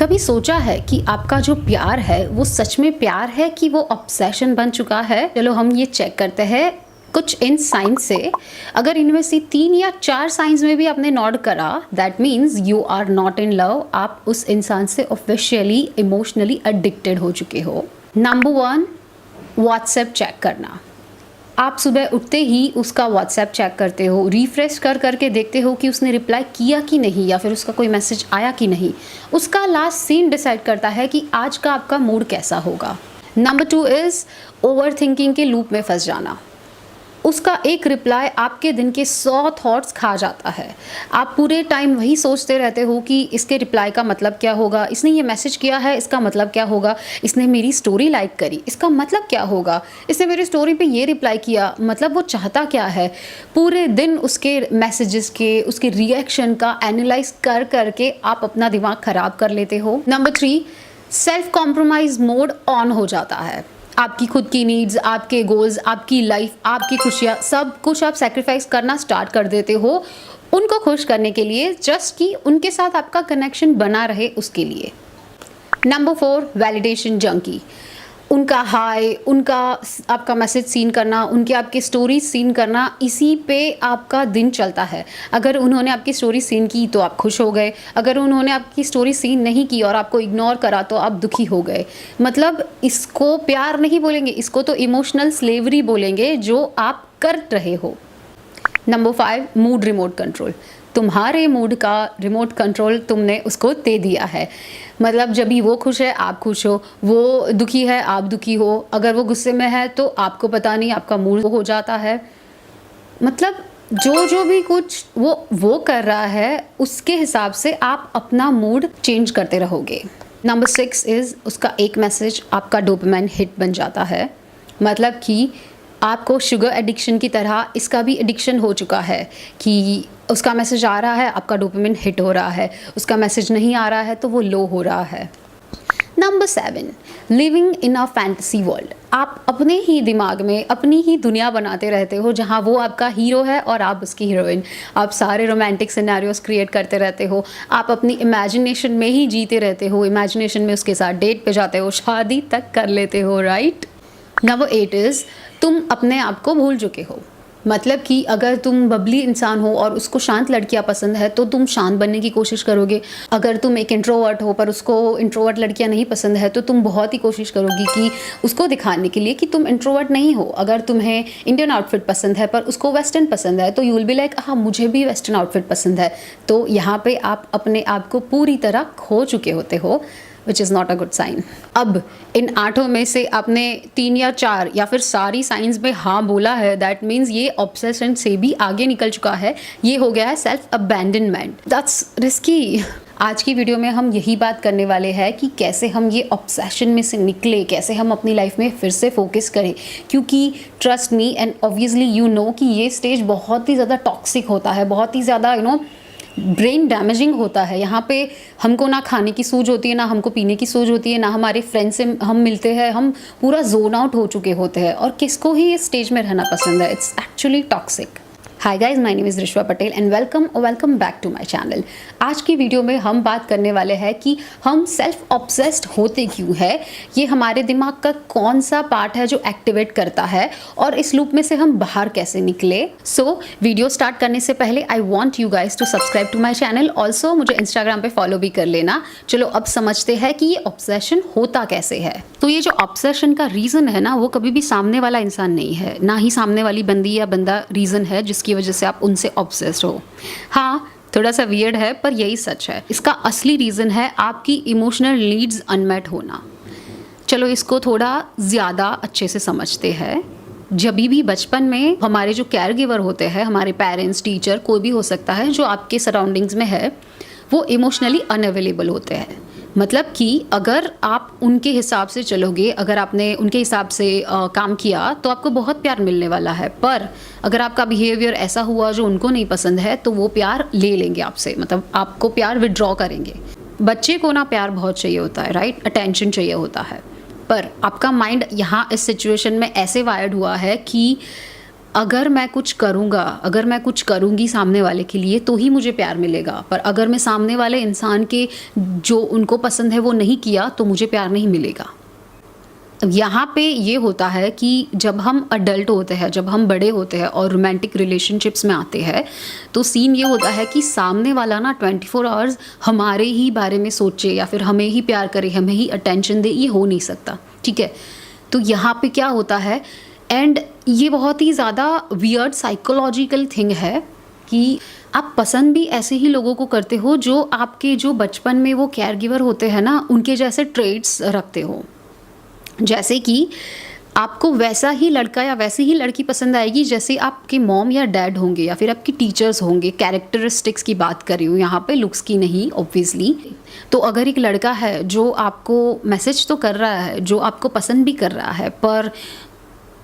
कभी सोचा है कि आपका जो प्यार है वो सच में प्यार है कि वो ऑब्सेशन बन चुका है? चलो हम ये चेक करते हैं कुछ इन साइंस से। अगर इनमें से 3 या 4 साइंस में भी आपने नॉट करा, that means you are not in love. आप उस इंसान से ऑफिशियली इमोशनली एडिक्टेड हो चुके हो। नंबर 1, व्हाट्सएप चेक करना। आप सुबह उठते ही उसका व्हाट्सएप चेक करते हो, रिफ्रेश कर करके देखते हो कि उसने रिप्लाई किया कि नहीं, या फिर उसका कोई मैसेज आया कि नहीं। उसका लास्ट सीन डिसाइड करता है कि आज का आपका मूड कैसा होगा। नंबर 2 इज़ ओवर थिंकिंग के लूप में फंस जाना। उसका एक रिप्लाई आपके दिन के 100 थॉट्स खा जाता है। आप पूरे टाइम वही सोचते रहते हो कि इसके रिप्लाई का मतलब क्या होगा, इसने ये मैसेज किया है इसका मतलब क्या होगा, इसने मेरी स्टोरी लाइक करी इसका मतलब क्या होगा, इसने मेरी स्टोरी पे ये रिप्लाई किया मतलब वो चाहता क्या है। पूरे दिन उसके मैसेजेस के, उसके रिएक्शन का एनालाइज कर करके आप अपना दिमाग ख़राब कर लेते हो। Number 3, self compromise mode on हो जाता है। आपकी खुद की नीड्स, आपके गोल्स, आपकी लाइफ, आपकी खुशियाँ, सब कुछ आप सेक्रीफाइस करना स्टार्ट कर देते हो उनको खुश करने के लिए, जस्ट कि उनके साथ आपका कनेक्शन बना रहे उसके लिए। Number 4, validation junkie. उनका हाय, उनका आपका मैसेज सीन करना, उनके आपकी स्टोरी सीन करना, इसी पे आपका दिन चलता है। अगर उन्होंने आपकी स्टोरी सीन की तो आप खुश हो गए, अगर उन्होंने आपकी स्टोरी सीन नहीं की और आपको इग्नोर करा तो आप दुखी हो गए। मतलब इसको प्यार नहीं बोलेंगे, इसको तो इमोशनल स्लेवरी बोलेंगे जो आप कर रहे हो। Number 5, mood remote control. तुम्हारे मूड का रिमोट कंट्रोल तुमने उसको दे दिया है। मतलब जब भी वो खुश है आप खुश हो, वो दुखी है आप दुखी हो, अगर वो गुस्से में है तो आपको पता नहीं आपका मूड हो जाता है। मतलब जो भी कुछ वो कर रहा है उसके हिसाब से आप अपना मूड चेंज करते रहोगे। नंबर 6 इज़ उसका एक मैसेज आपका डोपामाइन हिट बन जाता है। मतलब कि आपको शुगर एडिक्शन की तरह इसका भी एडिक्शन हो चुका है कि उसका मैसेज आ रहा है आपका डोपामाइन हिट हो रहा है, उसका मैसेज नहीं आ रहा है तो वो लो हो रहा है। Number 7, living in a fantasy world. आप अपने ही दिमाग में अपनी ही दुनिया बनाते रहते हो जहाँ वो आपका हीरो है और आप उसकी हीरोइन। आप सारे रोमांटिक सिनेरियोस क्रिएट करते रहते हो, आप अपनी इमेजिनेशन में ही जीते रहते हो, इमेजिनेशन में उसके साथ डेट पे जाते हो, शादी तक कर लेते हो, राइट। नंबर 8 इज़ तुम अपने आप को भूल चुके हो। मतलब कि अगर तुम बबली इंसान हो और उसको शांत लड़कियां पसंद है तो तुम शांत बनने की कोशिश करोगे। अगर तुम एक इंट्रोवर्ट हो पर उसको इंट्रोवर्ट लड़कियां नहीं पसंद है तो तुम बहुत ही कोशिश करोगी कि उसको दिखाने के लिए कि तुम इंट्रोवर्ट नहीं हो। अगर तुम्हें इंडियन आउटफिट पसंद है पर उसको वेस्टर्न पसंद है तो यू विल बी लाइक हाँ मुझे भी वेस्टर्न आउटफिट पसंद है। तो यहाँ पे आप अपने आप को पूरी तरह खो चुके होते हो, which is not a good sign. अब इन 8 में से आपने 3 या 4 या फिर सारी साइंस में हाँ बोला है, दैट मीन्स ये ऑब्सेशन से भी आगे निकल चुका है। ये हो गया है सेल्फ अबैंडनमेंट। That's risky. आज की वीडियो में हम यही बात करने वाले हैं कि कैसे हम ये ऑब्सेशन में से निकले, कैसे हम अपनी लाइफ में फिर से फोकस करें। क्योंकि trust me and obviously you know कि ये स्टेज बहुत ही ज़्यादा टॉक्सिक होता है, बहुत ही ज़्यादा ब्रेन डैमेजिंग होता है। यहाँ पे हमको ना खाने की सूझ होती है, ना हमको पीने की सूझ होती है, ना हमारे फ्रेंड से हम मिलते हैं, हम पूरा जोन आउट हो चुके होते हैं। और किसको ही इस स्टेज में रहना पसंद है? It's actually toxic. Hi guys, my name is Rishwa Patel and welcome back to my channel. आज की वीडियो में हम बात करने वाले हैं कि हम सेल्फ ऑब्सेस्ड होते क्यों है, ये हमारे दिमाग का कौन सा पार्ट है जो एक्टिवेट करता है और इस लूप में से हम बाहर कैसे निकले। सो वीडियो स्टार्ट करने से पहले I want you guys to subscribe to my channel. Also मुझे इंस्टाग्राम पे फॉलो भी कर लेना। चलो अब समझते हैं कि ये ऑब्सेशन होता कैसे है। तो ये जो ऑब्सेशन का रीज़न है ना, वो कभी भी सामने वाला इंसान नहीं है, ना ही सामने वाली बंदी या बंदा रीज़न है जिसकी वजह से आप उनसे ऑब्सेस्ड हो। हाँ, थोड़ा सा वियर्ड है पर यही सच है। इसका असली रीज़न है आपकी इमोशनल नीड्स अनमेट होना। चलो इसको थोड़ा ज़्यादा अच्छे से समझते हैं। जब भी बचपन में हमारे जो केयर गिवर होते हैं, हमारे पेरेंट्स, टीचर, कोई भी हो सकता है जो आपके सराउंडिंग्स में है, वो इमोशनली अनअवेलेबल होते हैं। मतलब कि अगर आप उनके हिसाब से चलोगे, अगर आपने उनके हिसाब से काम किया तो आपको बहुत प्यार मिलने वाला है। पर अगर आपका बिहेवियर ऐसा हुआ जो उनको नहीं पसंद है तो वो प्यार ले लेंगे आपसे, मतलब आपको प्यार विड्रॉ करेंगे। बच्चे को ना प्यार बहुत चाहिए होता है, राइट, अटेंशन चाहिए होता है। पर आपका माइंड यहाँ इस सिचुएशन में ऐसे वायर्ड हुआ है कि अगर मैं कुछ करूँगा, अगर मैं कुछ करूँगी सामने वाले के लिए तो ही मुझे प्यार मिलेगा, पर अगर मैं सामने वाले इंसान के जो उनको पसंद है वो नहीं किया तो मुझे प्यार नहीं मिलेगा। अब यहाँ पे ये होता है कि जब हम अडल्ट होते हैं, जब हम बड़े होते हैं और रोमांटिक रिलेशनशिप्स में आते हैं, तो सीन ये होता है कि सामने वाला ना 24 आवर्स हमारे ही बारे में सोचे या फिर हमें ही प्यार करे, हमें ही अटेंशन दे, ये हो नहीं सकता, ठीक है। तो यहाँ पे क्या होता है, एंड ये बहुत ही ज़्यादा वियर्ड साइकोलॉजिकल थिंग है कि आप पसंद भी ऐसे ही लोगों को करते हो जो आपके जो बचपन में वो केयर गिवर होते हैं ना, उनके जैसे ट्रेड्स रखते हो। जैसे कि आपको वैसा ही लड़का या वैसी ही लड़की पसंद आएगी जैसे आपके मॉम या डैड होंगे या फिर आपकी टीचर्स होंगे। कैरेक्टरिस्टिक्स की बात कर रही हूँ यहाँ पे, लुक्स की नहीं ऑब्वियसली। तो अगर एक लड़का है जो आपको मैसेज तो कर रहा है, जो आपको पसंद भी कर रहा है, पर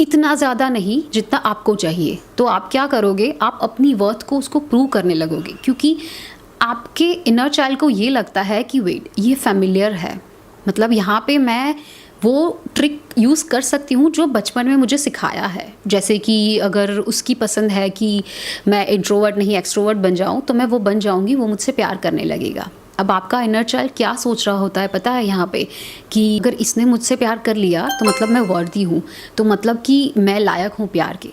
इतना ज़्यादा नहीं जितना आपको चाहिए, तो आप क्या करोगे, आप अपनी वर्थ को उसको प्रूव करने लगोगे, क्योंकि आपके इनर चाइल्ड को ये लगता है कि वेट, ये फैमिलियर है, मतलब यहाँ पे मैं वो ट्रिक यूज़ कर सकती हूँ जो बचपन में मुझे सिखाया है। जैसे कि अगर उसकी पसंद है कि मैं इंट्रोवर्ट नहीं एक्सट्रोवर्ट बन जाऊँ, तो मैं वो बन जाऊँगी, वो मुझसे प्यार करने लगेगा। अब आपका इनर चाइल्ड क्या सोच रहा होता है पता है यहाँ पे, कि अगर इसने मुझसे प्यार कर लिया तो मतलब मैं वर्दी हूँ, तो मतलब कि मैं लायक हूँ प्यार के।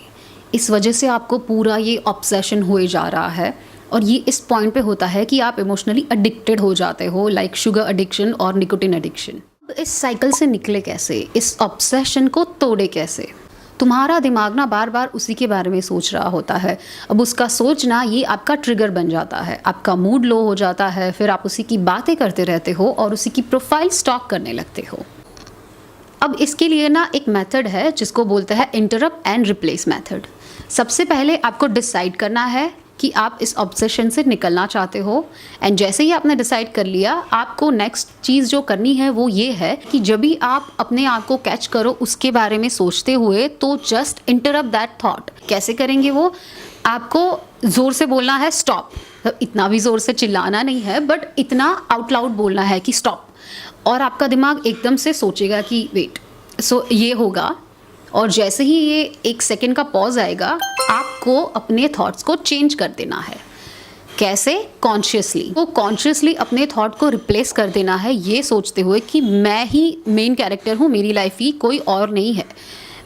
इस वजह से आपको पूरा ये ऑब्सेशन हुए जा रहा है, और ये इस पॉइंट पे होता है कि आप इमोशनली एडिक्टेड हो जाते हो, लाइक शुगर एडिक्शन और निकोटिन एडिक्शन। इस साइकिल से निकले कैसे, इस ऑब्सेशन को तोड़े कैसे? तुम्हारा दिमाग ना बार बार उसी के बारे में सोच रहा होता है। अब उसका सोचना ये आपका ट्रिगर बन जाता है, आपका मूड लो हो जाता है, फिर आप उसी की बातें करते रहते हो और उसी की प्रोफाइल स्टॉक करने लगते हो। अब इसके लिए ना एक मेथड है जिसको बोलते हैं इंटरप्ट एंड रिप्लेस मेथड। सबसे पहले आपको डिसाइड करना है कि आप इस ऑब्सेशन से निकलना चाहते हो, एंड जैसे ही आपने डिसाइड कर लिया, आपको नेक्स्ट चीज़ जो करनी है वो ये है कि जब भी आप अपने आप को कैच करो उसके बारे में सोचते हुए, तो जस्ट इंटरप्ट दैट थॉट। कैसे करेंगे वो? आपको ज़ोर से बोलना है स्टॉप, इतना भी ज़ोर से चिल्लाना नहीं है, बट इतना आउट लाउड बोलना है कि स्टॉप, और आपका दिमाग एकदम से सोचेगा कि वेट, सो ये होगा, और जैसे ही ये 1 सेकेंड का पॉज आएगा, आपको अपने थॉट्स को चेंज कर देना है। कैसे? कॉन्शियसली। तो कॉन्शियसली अपने थॉट को रिप्लेस कर देना है ये सोचते हुए कि मैं ही मेन कैरेक्टर हूँ मेरी लाइफ की, कोई और नहीं है।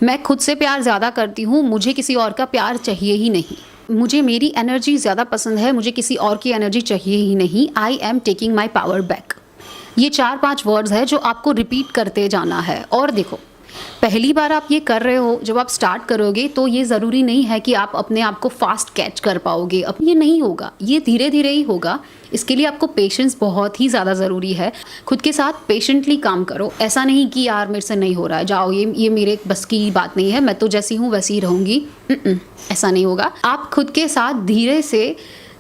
मैं खुद से प्यार ज़्यादा करती हूँ, मुझे किसी और का प्यार चाहिए ही नहीं। मुझे मेरी एनर्जी ज़्यादा पसंद है, मुझे किसी और की एनर्जी चाहिए ही नहीं। I am taking my power back. ये 4-5 वर्ड्स है जो आपको रिपीट करते जाना है। और देखो, पहली बार आप ये कर रहे हो, जब आप स्टार्ट करोगे तो ये ज़रूरी नहीं है कि आप अपने आप को फास्ट कैच कर पाओगे। अब ये नहीं होगा, ये धीरे धीरे ही होगा। इसके लिए आपको पेशेंस बहुत ही ज़्यादा ज़रूरी है। खुद के साथ पेशेंटली काम करो। ऐसा नहीं कि यार मेरे से नहीं हो रहा है, जाओ ये मेरे बस की बात नहीं है, मैं तो जैसी हूँ वैसी ही रहूँगी। ऐसा नहीं होगा। आप खुद के साथ धीरे से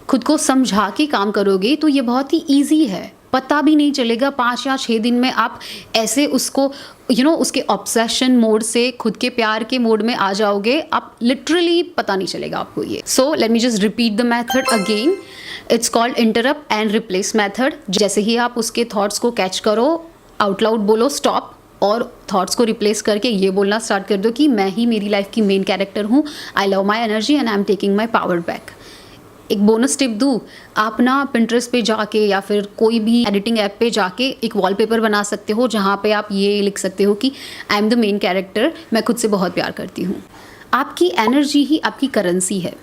खुद को समझा के काम करोगे तो ये बहुत ही ईजी है। पता भी नहीं चलेगा, 5 या 6 दिन में आप ऐसे उसको उसके ऑब्सेशन मोड से खुद के प्यार के मोड में आ जाओगे। आप लिटरली पता नहीं चलेगा आपको ये। So let me just repeat the method again. It's called interrupt and replace method. जैसे ही आप उसके थॉट्स को कैच करो, आउट लाउड बोलो स्टॉप, और थॉट्स को रिप्लेस करके ये बोलना स्टार्ट कर दो कि मैं ही मेरी लाइफ की मेन कैरेक्टर हूँ। I love my energy and I am taking my power back. एक बोनस टिप दूँ, आप ना पिंटरेस्ट पे जाके या फिर कोई भी एडिटिंग ऐप पे जाके एक वॉलपेपर बना सकते हो जहाँ पे आप ये लिख सकते हो कि I am the main character, मैं खुद से बहुत प्यार करती हूँ। आपकी एनर्जी ही आपकी करेंसी है।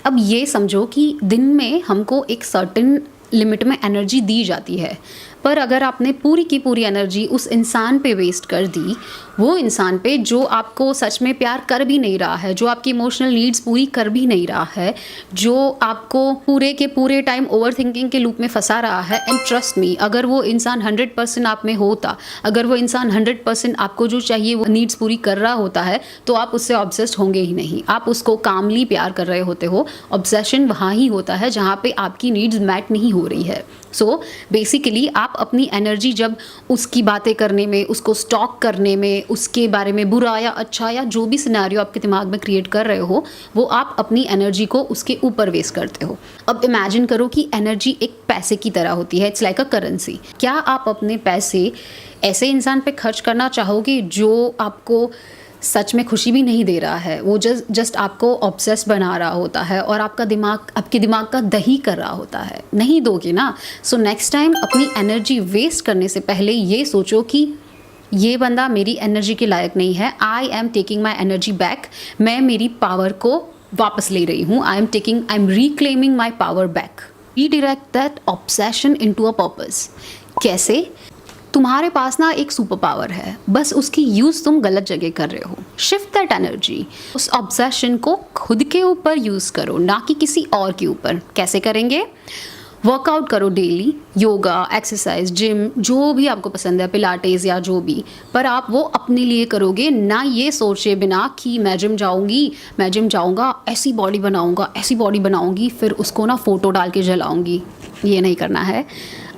अब ये समझो कि दिन में हमको एक सर्टेन लिमिट में एनर्जी दी जाती है, पर अगर आपने पूरी की पूरी एनर्जी उस इंसान पे वेस्ट कर दी, वो इंसान पे जो आपको सच में प्यार कर भी नहीं रहा है, जो आपकी इमोशनल नीड्स पूरी कर भी नहीं रहा है, जो आपको पूरे के पूरे टाइम ओवर थिंकिंग के लूप में फंसा रहा है, एंड ट्रस्ट मी, अगर वो इंसान 100% आप में होता, अगर वो इंसान 100% आपको जो चाहिए वो नीड्स पूरी कर रहा होता है, तो आप उससे ऑब्सेस्ड होंगे ही नहीं। आप उसको कामली प्यार कर रहे होते हो। ऑब्सेशन वहाँ ही होता है जहाँ पे आपकी नीड्स मैट नहीं हो रही है। सो बेसिकली आप अपनी एनर्जी जब उसकी बातें करने में, उसको स्टॉक करने में, उसके बारे में बुरा या अच्छा या जो भी सिनेरियो आपके दिमाग में क्रिएट कर रहे हो, वो आप अपनी एनर्जी को उसके ऊपर वेस्ट करते हो। अब इमेजिन करो कि एनर्जी एक पैसे की तरह होती है, इट्स लाइक अ करेंसी। क्या आप अपने पैसे ऐसे इंसान पे खर्च करना चाहोगे जो आपको सच में खुशी भी नहीं दे रहा है, वो जस्ट आपको ऑब्सेस बना रहा होता है और आपके दिमाग का दही कर रहा होता है, नहीं दोगे ना। सो नेक्स्ट टाइम अपनी एनर्जी वेस्ट करने से पहले ये सोचो कि ये बंदा मेरी एनर्जी के लायक नहीं है, I am taking my energy back, मैं मेरी पावर को वापस ले रही हूँ, I am reclaiming my power back. Redirect that obsession into a purpose. कैसे? तुम्हारे पास ना एक सुपर पावर है, बस उसकी यूज़ तुम गलत जगह कर रहे हो। शिफ्ट दैट एनर्जी, उस ऑब्सेशन को खुद के ऊपर यूज़ करो, ना कि किसी और के ऊपर। कैसे करेंगे? वर्कआउट करो डेली, योगा, एक्सरसाइज, जिम, जो भी आपको पसंद है, पिलाटेस या जो भी, पर आप वो अपने लिए करोगे, ना ये सोचे बिना कि मैं जिम जाऊँगा, ऐसी बॉडी बनाऊँगी, फिर उसको ना फ़ोटो डाल के जलाऊँगी। ये नहीं करना है।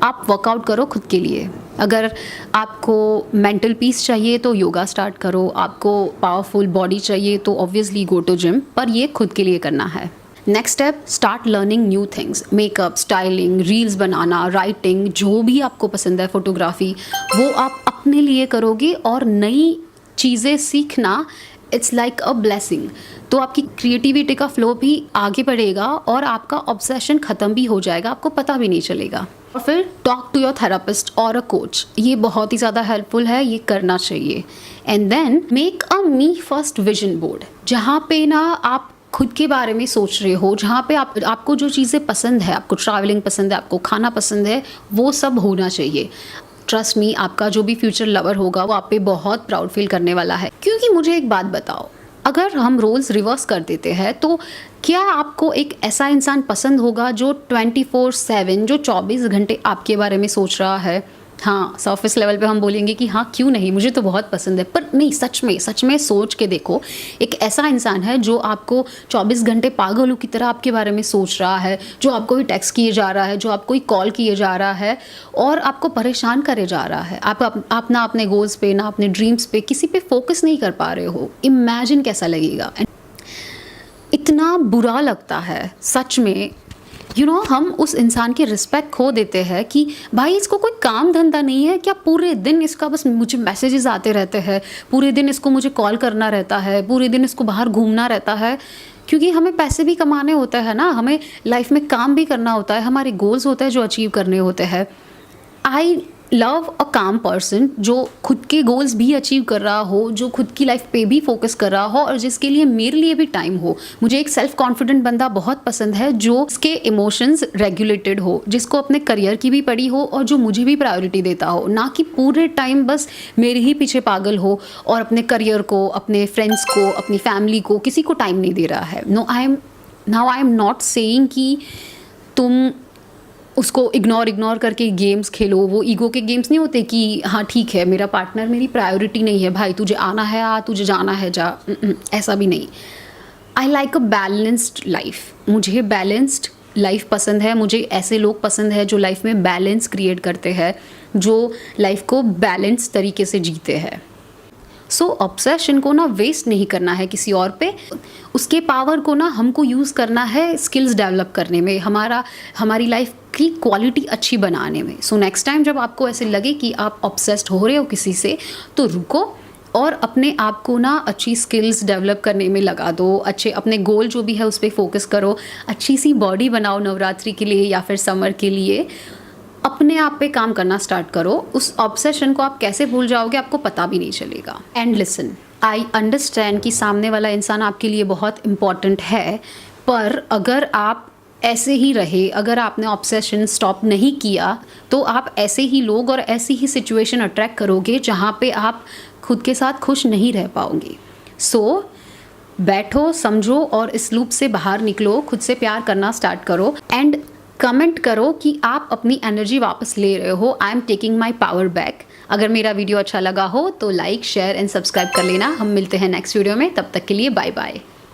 आप वर्कआउट करो खुद के लिए। अगर आपको मेंटल पीस चाहिए तो योगा स्टार्ट करो, आपको पावरफुल बॉडी चाहिए तो ऑब्वियसली गो टू जिम, पर ये खुद के लिए करना है। Next step, start learning new things. Makeup, styling, reels बनाना, राइटिंग, जो भी आपको पसंद है, फोटोग्राफी, वो आप अपने लिए करोगे और नई चीज़ें सीखना इट्स लाइक अ ब्लेसिंग। तो आपकी क्रिएटिविटी का फ्लो भी आगे बढ़ेगा और आपका ऑब्सेशन ख़त्म भी हो जाएगा, आपको पता भी नहीं चलेगा। और फिर टॉक टू योर थेरापिस्ट और अ कोच, ये बहुत ही ज़्यादा हेल्पफुल है, ये करना चाहिए। And then make a me first vision board, जहाँ पे ना आप खुद के बारे में सोच रहे हो, जहाँ पे आपको जो चीज़ें पसंद है, आपको ट्रैवलिंग पसंद है, आपको खाना पसंद है, वो सब होना चाहिए। ट्रस्ट मी, आपका जो भी फ्यूचर लवर होगा वो आप पे बहुत प्राउड फील करने वाला है। क्योंकि मुझे एक बात बताओ, अगर हम रोल्स रिवर्स कर देते हैं तो क्या आपको एक ऐसा इंसान पसंद होगा जो 24/7, जो 24 घंटे आपके बारे में सोच रहा है? हाँ, सरफेस लेवल पे हम बोलेंगे कि हाँ क्यों नहीं, मुझे तो बहुत पसंद है, पर नहीं, सच में सोच के देखो, एक ऐसा इंसान है जो आपको 24 घंटे पागलों की तरह आपके बारे में सोच रहा है, जो आपको ही टेक्स्ट किए जा रहा है, जो आपको ही कॉल किए जा रहा है और आपको परेशान करे जा रहा है। आप ना अपने गोल्स पे, ना अपने ड्रीम्स पे, किसी पे फोकस नहीं कर पा रहे हो। इमेजिन कैसा लगेगा। इतना बुरा लगता है सच में। हम उस इंसान की रिस्पेक्ट खो देते हैं कि भाई इसको कोई काम धंधा नहीं है क्या? पूरे दिन इसका बस मुझे मैसेजेस आते रहते हैं, पूरे दिन इसको मुझे कॉल करना रहता है, पूरे दिन इसको बाहर घूमना रहता है। क्योंकि हमें पैसे भी कमाने होते हैं ना, हमें लाइफ में काम भी करना होता है, हमारे गोल्स होते हैं जो अचीव करने होते हैं। आई लव अ काम पर्सन जो खुद के गोल्स भी अचीव कर रहा हो, जो खुद की लाइफ पे भी फोकस कर रहा हो और जिसके लिए मेरे लिए भी टाइम हो। मुझे एक सेल्फ कॉन्फिडेंट बंदा बहुत पसंद है जो उसके इमोशंस रेगुलेटेड हो, जिसको अपने करियर की भी पड़ी हो और जो मुझे भी प्रायोरिटी देता हो, ना कि पूरे टाइम बस मेरे ही पीछे पागल हो और अपने करियर को, अपने फ्रेंड्स को, अपनी फैमिली को, किसी को टाइम नहीं दे रहा है। Now I am not saying कि तुम उसको इग्नोर करके गेम्स खेलो। वो ईगो के गेम्स नहीं होते कि हाँ ठीक है मेरा पार्टनर मेरी प्रायोरिटी नहीं है, भाई तुझे आना है आ, तुझे जाना है जा, ऐसा भी नहीं। I like a balanced life. मुझे बैलेंस्ड लाइफ पसंद है, मुझे ऐसे लोग पसंद है जो लाइफ में बैलेंस क्रिएट करते हैं, जो लाइफ को बैलेंस तरीके से जीते हैं। सो ऑब्सेशन को ना वेस्ट नहीं करना है किसी और पे, उसके पावर को ना हमको यूज़ करना है स्किल्स डेवलप करने में, हमारी लाइफ की क्वालिटी अच्छी बनाने में। सो नेक्स्ट टाइम जब आपको ऐसे लगे कि आप ऑब्सेस्ड हो रहे हो किसी से, तो रुको और अपने आप को ना अच्छी स्किल्स डेवलप करने में लगा दो, अच्छे अपने गोल जो भी है उस पर फोकस करो, अच्छी सी बॉडी बनाओ नवरात्रि के लिए या फिर समर के लिए, अपने आप पे काम करना स्टार्ट करो। उस ऑब्सेशन को आप कैसे भूल जाओगे आपको पता भी नहीं चलेगा। एंड लिसन, आई अंडरस्टैंड कि सामने वाला इंसान आपके लिए बहुत इम्पॉर्टेंट है, पर अगर आप ऐसे ही रहे, अगर आपने ऑब्सेशन स्टॉप नहीं किया, तो आप ऐसे ही लोग और ऐसी ही सिचुएशन अट्रैक्ट करोगे जहाँ पे आप खुद के साथ खुश नहीं रह पाओगे। सो बैठो, समझो और इस लूप से बाहर निकलो, खुद से प्यार करना स्टार्ट करो एंड कमेंट करो कि आप अपनी एनर्जी वापस ले रहे हो। I am taking my power back. अगर मेरा वीडियो अच्छा लगा हो तो लाइक, शेयर एंड सब्सक्राइब कर लेना। हम मिलते हैं नेक्स्ट वीडियो में, तब तक के लिए बाय बाय।